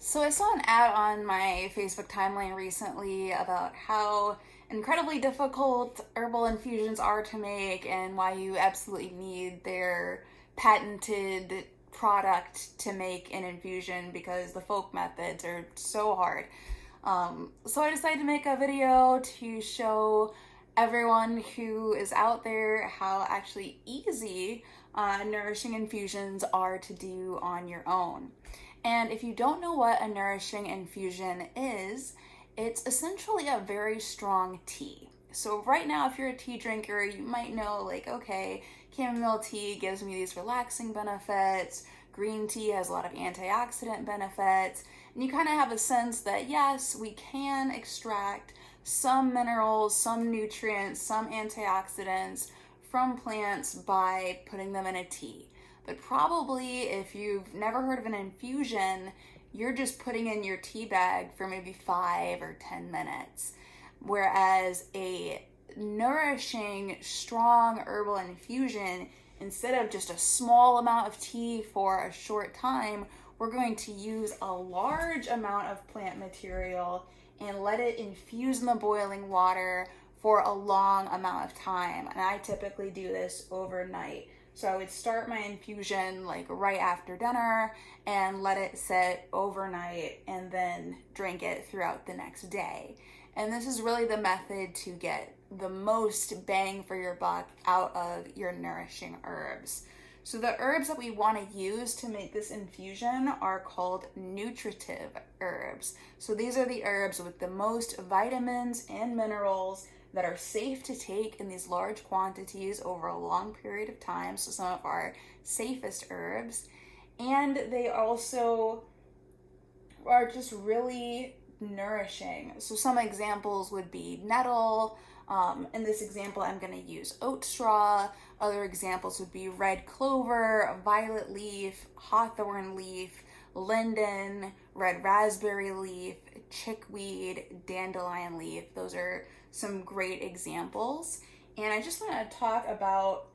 So I saw an ad on my Facebook timeline recently about how incredibly difficult herbal infusions are to make and why you absolutely need their patented product to make an infusion because the folk methods are so hard. So I decided to make a video to show everyone who is out there how actually easy nourishing infusions are to do on your own. And if you don't know what a nourishing infusion is, it's essentially a very strong tea. So right now, if you're a tea drinker, you might know like, okay, chamomile tea gives me these relaxing benefits, green tea has a lot of antioxidant benefits, and you kind of have a sense that yes, we can extract some minerals, some nutrients, some antioxidants from plants by putting them in a tea. But probably if you've never heard of an infusion, you're just putting in your tea bag for maybe 5 or 10 minutes. Whereas a nourishing, strong herbal infusion, instead of just a small amount of tea for a short time, we're going to use a large amount of plant material and let it infuse in the boiling water for a long amount of time. And I typically do this overnight. So I would start my infusion like right after dinner and let it sit overnight and then drink it throughout the next day. And this is really the method to get the most bang for your buck out of your nourishing herbs. So the herbs that we want to use to make this infusion are called nutritive herbs. So these are the herbs with the most vitamins and minerals that are safe to take in these large quantities over a long period of time. So some of our safest herbs. And they also are just really nourishing. So some examples would be nettle. In this example, I'm going to use oat straw. Other examples would be red clover, violet leaf, hawthorn leaf, linden, red raspberry leaf, chickweed, dandelion leaf. Those are some great examples. And I just want to talk about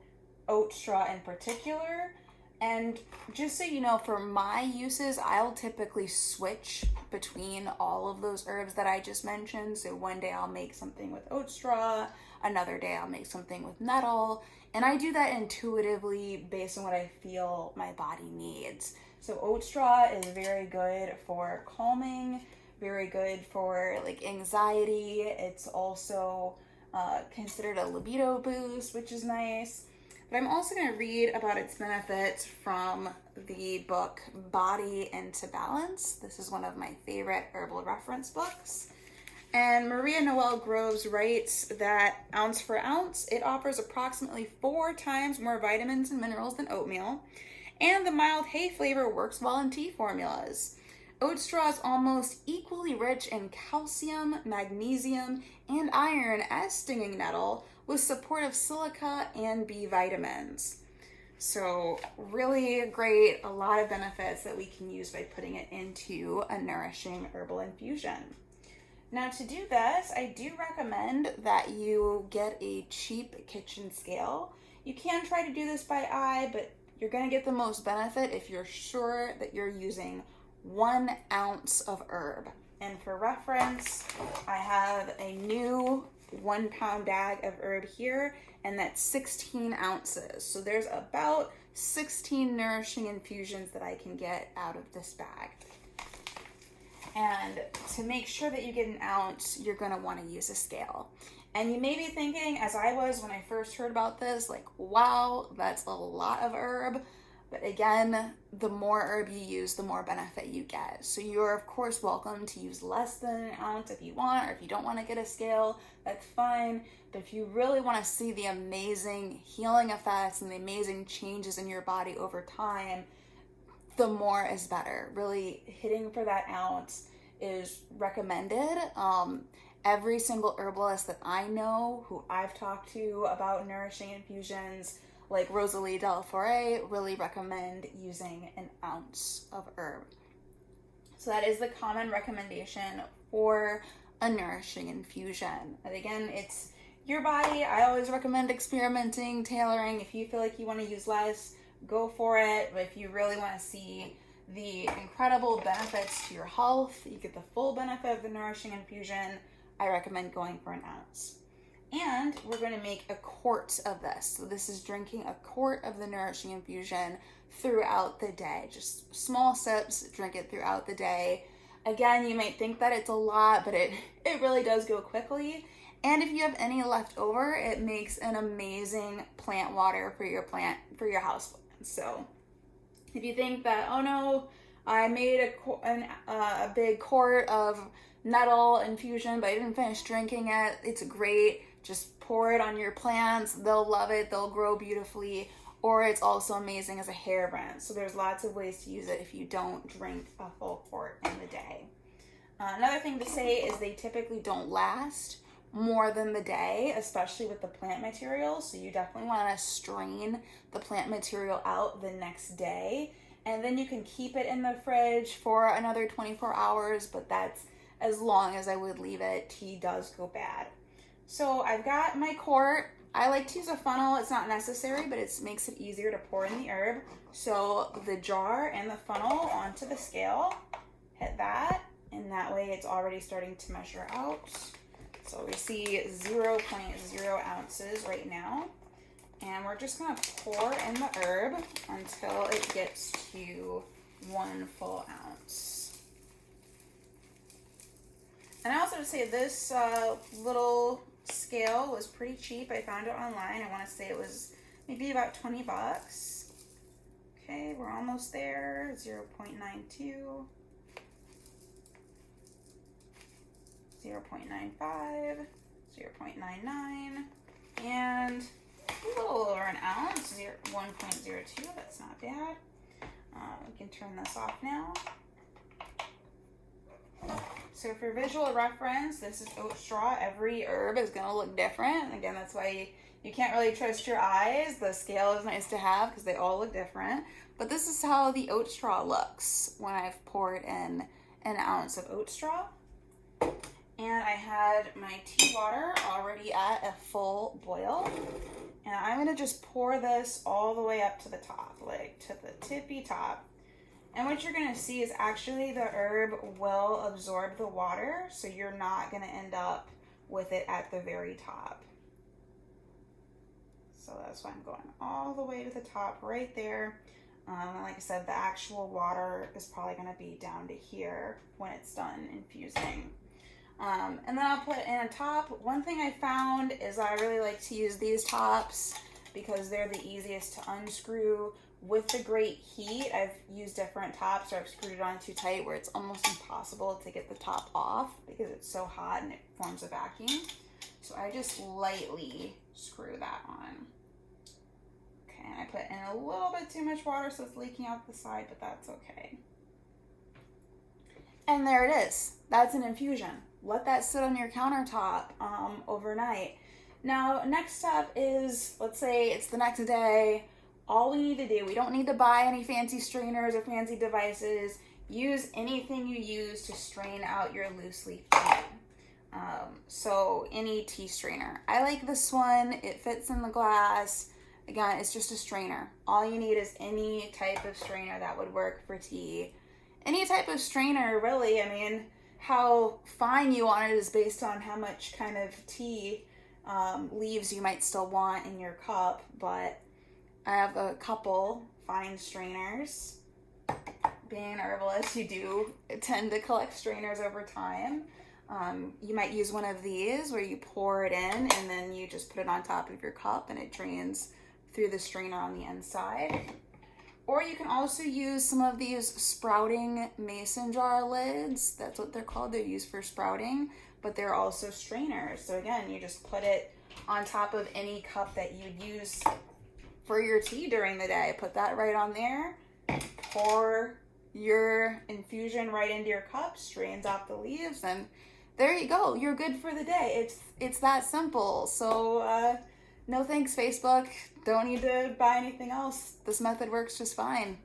oat straw in particular. And just so you know, for my uses, I'll typically switch between all of those herbs that I just mentioned. So one day I'll make something with oat straw, another day I'll make something with nettle, and I do that intuitively based on what I feel my body needs. So oat straw is very good for calming, very good for like anxiety. It's also considered a libido boost, which is nice. But I'm also going to read about its benefits from the book Body into Balance. This is one of my favorite herbal reference books. And Maria Noel Groves writes that ounce for ounce, it offers approximately 4 times more vitamins and minerals than oatmeal. And the mild hay flavor works well in tea formulas. Oat straw is almost equally rich in calcium, magnesium, and iron as stinging nettle, with support of silica and B vitamins. So really great, a lot of benefits that we can use by putting it into a nourishing herbal infusion. Now to do this, I do recommend that you get a cheap kitchen scale. You can try to do this by eye, but you're gonna get the most benefit if you're sure that you're using 1 ounce of herb. And for reference, I have a new 1 pound bag of herb here, and that's 16 ounces. So there's about 16 nourishing infusions that I can get out of this bag. And to make sure that you get an ounce, you're gonna wanna use a scale. And you may be thinking, as I was when I first heard about this, like, wow, that's a lot of herb. But again, the more herb you use, the more benefit you get. So you're of course welcome to use less than an ounce if you want, or if you don't want to get a scale, that's fine. But if you really want to see the amazing healing effects and the amazing changes in your body over time, the more is better. Really hitting for that ounce is recommended. Every single herbalist that I know who I've talked to about nourishing infusions, like Rosalie Delforet, really recommend using an ounce of herb. So that is the common recommendation for a nourishing infusion. And again, it's your body. I always recommend experimenting, tailoring. If you feel like you want to use less, go for it. But if you really want to see the incredible benefits to your health. You get the full benefit of the Nourishing Infusion. I recommend going for an ounce. And we're going to make a quart of this. So this is drinking a quart of the Nourishing Infusion throughout the day. Just small sips, drink it throughout the day. Again, you might think that it's a lot, but it really does go quickly. And if you have any left over, it makes an amazing plant water for your house plants. So if you think that, oh no, I made a big quart of nettle infusion, but I didn't finish drinking it, it's great. Just pour it on your plants. They'll love it. They'll grow beautifully. Or it's also amazing as a hair rinse. So there's lots of ways to use it if you don't drink a full quart in the day. Another thing to say is they typically don't last more than the day, especially with the plant material. So you definitely want to strain the plant material out the next day. And then you can keep it in the fridge for another 24 hours, but that's as long as I would leave it. Tea does go bad. So I've got my quart. I like to use a funnel. It's not necessary, but it makes it easier to pour in the herb. So the jar and the funnel onto the scale, hit that, and that way it's already starting to measure out. So we see 0.0 ounces right now. And we're just gonna pour in the herb until it gets to 1 full ounce. And I also would say this little scale was pretty cheap. I found it online. I want to say it was maybe about 20 bucks. Okay, we're almost there. 0.92, 0.95, 0.99, and a little over an ounce, 1.02. That's not bad. We can turn this off now. So for visual reference, this is oat straw. Every herb is going to look different. Again, that's why you can't really trust your eyes. The scale is nice to have because they all look different. But this is how the oat straw looks when I've poured in an ounce of oat straw. And I had my tea water already at a full boil. And I'm going to just pour this all the way up to the top, like to the tippy top. And what you're going to see is actually the herb will absorb the water, so you're not going to end up with it at the very top. So that's why I'm going all the way to the top right there. And like I said, the actual water is probably going to be down to here when it's done infusing. And then I'll put in a top. One thing I found is I really like to use these tops because they're the easiest to unscrew. With the great heat, I've used different tops or I've screwed it on too tight where it's almost impossible to get the top off because it's so hot and it forms a vacuum. So I just lightly screw that on. Okay, and I put in a little bit too much water so it's leaking out the side, but that's okay. And there it is. That's an infusion. Let that sit on your countertop overnight. Now, next step is, let's say it's the next day. All we need to do, we don't need to buy any fancy strainers or fancy devices. Use anything you use to strain out your loose leaf tea. So any tea strainer. I like this one. It fits in the glass. Again, it's just a strainer. All you need is any type of strainer that would work for tea. Any type of strainer, really. I mean, how fine you want it is based on how much kind of tea leaves you might still want in your cup, but I have a couple fine strainers. Being an herbalist, you do tend to collect strainers over time. You might use one of these where you pour it in and then you just put it on top of your cup and it drains through the strainer on the inside. Or you can also use some of these sprouting mason jar lids. That's what they're called. They're used for sprouting, but they're also strainers. So again, you just put it on top of any cup that you'd use for your tea during the day. Put that right on there. Pour your infusion right into your cup, strains off the leaves, and there you go. You're good for the day. It's that simple. So no thanks, Facebook. Don't need to buy anything else. This method works just fine.